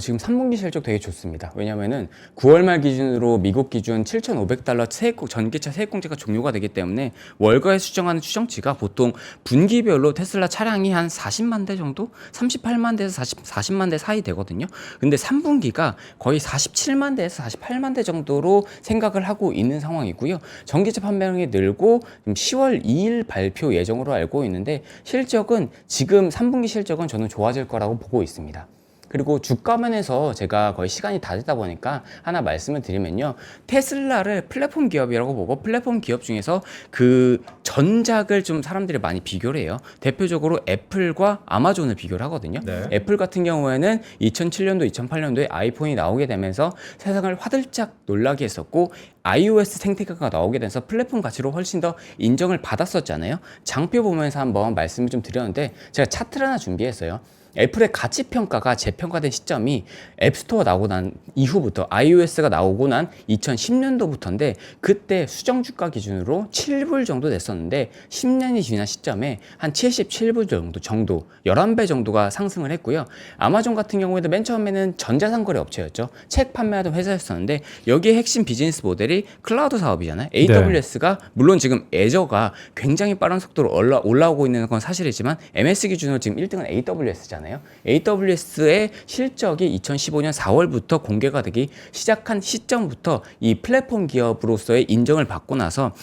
지금 3분기 실적 되게 좋습니다. 왜냐면은 9월 말 기준으로 미국 기준 $7,500 전기차 세액공제가 종료가 되기 때문에 월가에 수정하는 추정치가 보통 분기별로 테슬라 차량이 한 40만 대 정도? 38만 대에서 40만 대 사이 되거든요. 근데 3분기가 거의 47만 대에서 48만 대 정도로 생각을 하고 있는 상황이고요. 전기차 판매량이 늘고 10월 2일 발표 예정으로 알고 있는데 실적은 지금 3분기 실적은 저는 좋아질 거라고 보고 있습니다. 그리고 주가면에서 제가 거의 시간이 다 됐다 보니까 하나 말씀을 드리면요. 테슬라를 플랫폼 기업이라고 보고 플랫폼 기업 중에서 그 전작을 좀 사람들이 많이 비교를 해요. 대표적으로 애플과 아마존을 비교를 하거든요. 네. 애플 같은 경우에는 2007년도, 2008년도에 아이폰이 나오게 되면서 세상을 화들짝 놀라게 했었고 iOS 생태계가 나오게 돼서 플랫폼 가치로 훨씬 더 인정을 받았었잖아요. 장표 보면서 한번 말씀을 좀 드렸는데 제가 차트를 하나 준비했어요. 애플의 가치 평가가 재평가된 시점이 앱스토어 나오고 난 이후부터 iOS가 나오고 난 2010년도부터인데 그때 수정 주가 기준으로 7불 정도 됐었는데 10년이 지난 시점에 한 77불 정도 11배 정도가 상승을 했고요. 아마존 같은 경우에도 맨 처음에는 전자상거래 업체였죠. 책 판매하던 회사였었는데 여기에 핵심 비즈니스 모델이 클라우드 사업이잖아요. AWS가 물론 지금 애저가 굉장히 빠른 속도로 올라오고 있는 건 사실이지만 MS 기준으로 지금 1등은 AWS잖아요. AWS의 실적이 2015년 4월부터 공개가 되기 시작한 시점부터 이 플랫폼 기업으로서의 인정을 받고 나서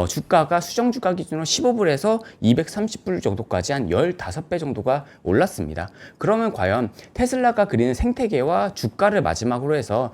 주가가 수정 주가 기준으로 15불에서 230불 정도까지 한 15배 정도가 올랐습니다. 그러면 과연 테슬라가 그리는 생태계와 주가를 마지막으로 해서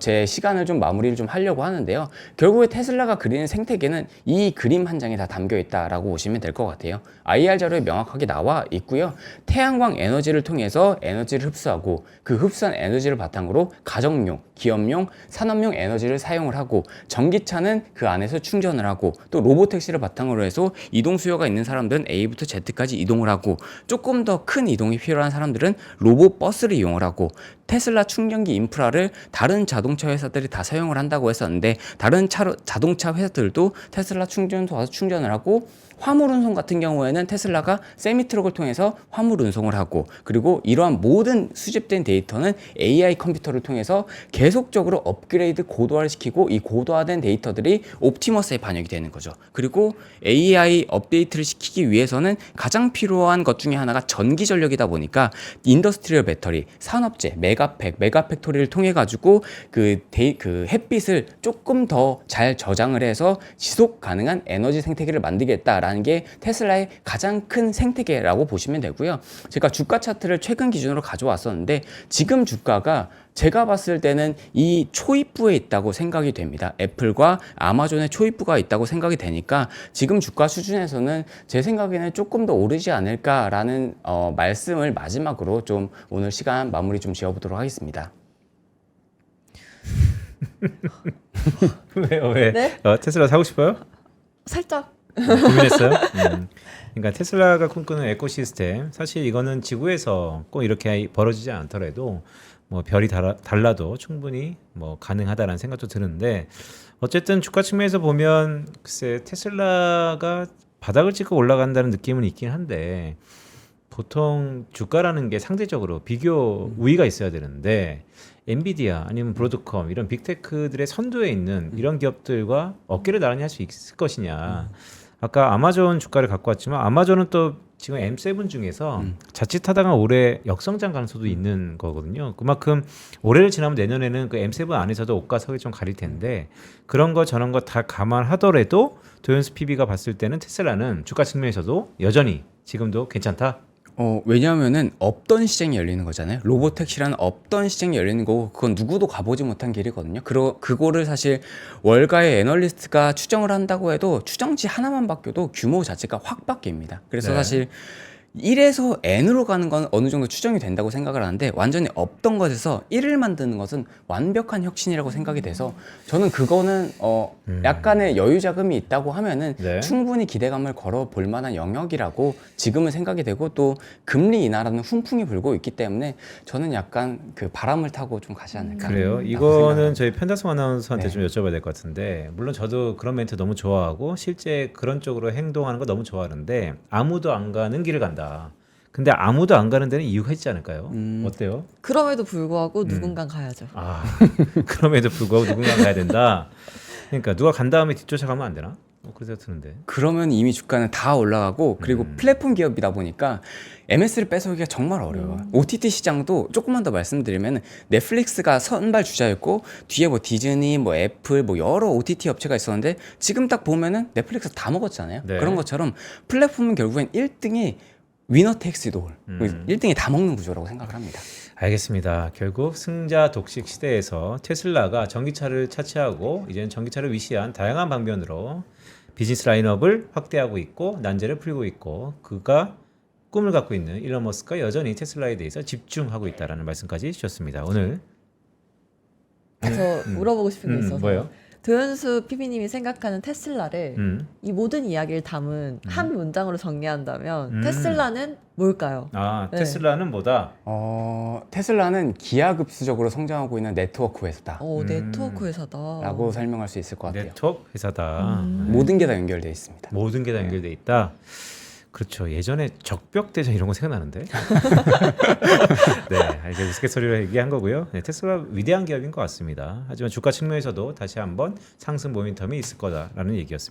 제 시간을 좀 마무리를 좀 하려고 하는데요. 결국에 테슬라가 그리는 생태계는 이 그림 한 장에 다 담겨 있다라고 보시면 될 것 같아요. IR 자료에 명확하게 나와 있고요. 태양광 에너지를 통해서 에너지를 흡수하고 그 흡수한 에너지를 바탕으로 가정용, 기업용, 산업용 에너지를 사용을 하고 전기차는 그 안에서 충전을 하고 또 로보택시를 바탕으로 해서 이동 수요가 있는 사람들은 A부터 Z까지 이동을 하고 조금 더 큰 이동이 필요한 사람들은 로봇버스를 이용을 하고 테슬라 충전기 인프라를 다른 자동차 회사들이 다 사용을 한다고 했었는데 다른 자동차 회사들도 테슬라 충전소 와서 충전을 하고 화물 운송 같은 경우에는 테슬라가 세미트럭을 통해서 화물 운송을 하고 그리고 이러한 모든 수집된 데이터는 AI 컴퓨터를 통해서 계속적으로 업그레이드 고도화를 시키고 이 고도화된 데이터들이 옵티머스에 반영이 되는 거죠. 그리고 AI 업데이트를 시키기 위해서는 가장 필요한 것 중에 하나가 전기 전력이다 보니까 인더스트리얼 배터리, 산업재, 메가팩토리를 통해 가지고 그 햇빛을 조금 더 잘 저장을 해서 지속 가능한 에너지 생태계를 만들겠다라는 게 테슬라의 가장 큰 생태계라고 보시면 되고요. 제가 주가 차트를 최근 기준으로 가져왔었는데 지금 주가가 제가 봤을 때는 이 초입부에 있다고 생각이 됩니다. 애플과 아마존의 초입부가 있다고 생각이 되니까 지금 주가 수준에서는 제 생각에는 조금 더 오르지 않을까라는 말씀을 마지막으로 좀 오늘 시간 마무리 좀 지어보도록 하겠습니다. 왜요? 왜? 네? 테슬라 사고 싶어요? 살짝. 고민했어요? 그러니까 테슬라가 꿈꾸는 에코시스템 사실 이거는 지구에서 꼭 이렇게 벌어지지 않더라도 뭐 별이 달라도 충분히 뭐 가능하다라는 생각도 드는데 어쨌든 주가 측면에서 보면 글쎄 테슬라가 바닥을 찍고 올라간다는 느낌은 있긴 한데 보통 주가라는 게 상대적으로 비교 우위가 있어야 되는데 엔비디아 아니면 브로드컴 이런 빅테크들의 선두에 있는 이런 기업들과 어깨를 나란히 할 수 있을 것이냐. 아까 아마존 주가를 갖고 왔지만 아마존은 또 지금 M7 중에서 자칫하다가 올해 역성장 가능성도 있는 거거든요. 그만큼 올해를 지나면 내년에는 그 M7 안에서도 옷과 석이 좀 가릴 텐데 그런 거 저런 거 다 감안하더라도 도연수 PB가 봤을 때는 테슬라는 주가 측면에서도 여전히 지금도 괜찮다. 왜냐하면은 없던 시장이 열리는 거잖아요. 로보택시라는 없던 시장이 열리는 거고 그건 누구도 가보지 못한 길이거든요. 그거를 사실 월가의 애널리스트가 추정을 한다고 해도 추정치 하나만 바뀌어도 규모 자체가 확 바뀝니다. 그래서 네. 사실 1에서 N으로 가는 건 어느 정도 추정이 된다고 생각을 하는데 완전히 없던 것에서 1을 만드는 것은 완벽한 혁신이라고 생각이 돼서 저는 그거는 약간의 여유 자금이 있다고 하면은 네. 충분히 기대감을 걸어 볼 만한 영역이라고 지금은 생각이 되고 또 금리 인하라는 훈풍이 불고 있기 때문에 저는 약간 그 바람을 타고 좀 가지 않을까. 그래요. 라고 이거는 생각합니다. 저희 편다송 아나운서한테 네. 좀 여쭤봐야 될 것 같은데 물론 저도 그런 멘트 너무 좋아하고 실제 그런 쪽으로 행동하는 거 너무 좋아하는데 아무도 안 가는 길을 간다. 근데 아무도 안 가는 데는 이유가 있지 않을까요? 어때요? 그럼에도 불구하고 누군가 가야죠. 아, 그럼에도 불구하고 누군가 가야 된다. 그러니까 누가 간 다음에 뒤쫓아가면 안 되나? 그런 생각 드는데. 그러면 이미 주가는 다 올라가고 그리고 플랫폼 기업이다 보니까 MS를 뺏어오기가 정말 어려워요. OTT 시장도 조금만 더 말씀드리면 넷플릭스가 선발 주자였고 뒤에 뭐 디즈니, 뭐 애플, 뭐 여러 OTT 업체가 있었는데 지금 딱 보면은 넷플릭스 다 먹었잖아요. 네. 그런 것처럼 플랫폼은 결국엔 1등이 위너 텍스 올 1등이 다 먹는 구조라고 생각을 합니다. 알겠습니다. 결국 승자 독식 시대에서 테슬라가 전기차를 차치하고 이제는 전기차를 위시한 다양한 방면으로 비즈니스 라인업을 확대하고 있고 난제를 풀고 있고 그가 꿈을 갖고 있는 일론 머스크가 여전히 테슬라에 대해서 집중하고 있다라는 말씀까지 주셨습니다. 오늘 저 물어보고 싶은 게 있어서 뭐예요? 도현수 PB님이 생각하는 테슬라를 이 모든 이야기를 담은 한 문장으로 정리한다면 테슬라는 뭘까요? 아 네. 테슬라는 뭐다? 테슬라는 기하급수적으로 성장하고 있는 네트워크 회사다. 네트워크 회사다. 라고 설명할 수 있을 것 같아요. 네트워크 회사다. 모든 게 다 연결되어 있습니다. 모든 게 다 연결돼 있다. 그렇죠. 예전에 적벽대전 이런 거 생각나는데. 네, 이제 우스갯소리로 얘기한 거고요. 네, 테슬라 위대한 기업인 것 같습니다. 하지만 주가 측면에서도 다시 한번 상승 모멘텀이 있을 거다라는 얘기였습니다.